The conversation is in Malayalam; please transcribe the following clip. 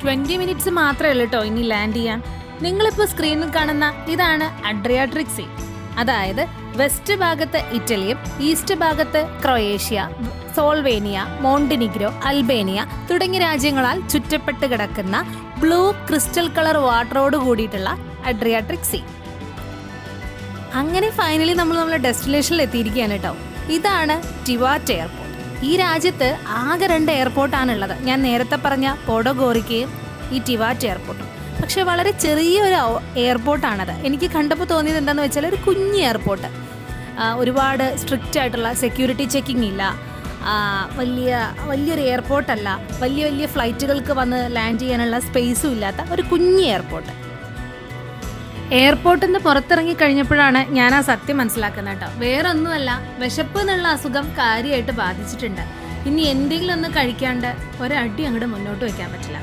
20 മിനിറ്റ്സ് മാത്രമേ ഉള്ളൂ കേട്ടോ ഇനി ലാൻഡ് ചെയ്യാൻ. നിങ്ങളിപ്പോൾ സ്ക്രീനിൽ കാണുന്ന ഇതാണ് അഡ്രിയാട്രിക് സീ. അതായത് വെസ്റ്റ് ഭാഗത്ത് ഇറ്റലിയും ഈസ്റ്റ് ഭാഗത്ത് ക്രൊയേഷ്യ, സോൾവേനിയ, മോണ്ടിനിഗ്രോ, അൽബേനിയ തുടങ്ങിയ രാജ്യങ്ങളാൽ ചുറ്റപ്പെട്ട് കിടക്കുന്ന ബ്ലൂ ക്രിസ്റ്റൽ കളർ വാട്ടറോട് കൂടിയിട്ടുള്ള അഡ്രിയാട്രിക് സീ. അങ്ങനെ ഫൈനലി നമ്മൾ ഡെസ്റ്റിനേഷനിൽ എത്തിയിരിക്കുകയാണ് കേട്ടോ. ഇതാണ് ടിവാറ്റ എയർപോർട്ട്. ഈ രാജ്യത്ത് ആകെ 2 എയർപോർട്ടാണുള്ളത്. ഞാൻ നേരത്തെ പറഞ്ഞ പോഡോഗോറിക്കയും ഈ ടിവാറ്റ എയർപോർട്ടും. പക്ഷെ വളരെ ചെറിയൊരു എയർപോർട്ടാണത്. എനിക്ക് കണ്ടപ്പോൾ തോന്നിയത് എന്താണെന്ന് വെച്ചാൽ ഒരു കുഞ്ഞ് എയർപോർട്ട്. ഒരുപാട് സ്ട്രിക്റ്റ് ആയിട്ടുള്ള സെക്യൂരിറ്റി ചെക്കിംഗ് ഇല്ല, വലിയൊരു എയർപോർട്ടല്ല, വലിയ ഫ്ലൈറ്റുകൾക്ക് വന്ന് ലാൻഡ് ചെയ്യാനുള്ള സ്പേസും ഇല്ലാത്ത ഒരു കുഞ്ഞ് എയർപോർട്ട്. എയർപോർട്ടിൽ നിന്ന് പുറത്തിറങ്ങി കഴിഞ്ഞപ്പോഴാണ് ഞാൻ ആ സത്യം മനസ്സിലാക്കുന്നത് കേട്ടോ. വേറെ ഒന്നുമല്ല, വിശപ്പ് എന്നുള്ള അസുഖം കാര്യമായിട്ട് ബാധിച്ചിട്ടുണ്ട്. ഇനി എന്തെങ്കിലും ഒന്ന് കഴിക്കാണ്ട് ഒരടി അങ്ങോട്ട് മുന്നോട്ട് വയ്ക്കാൻ പറ്റില്ല.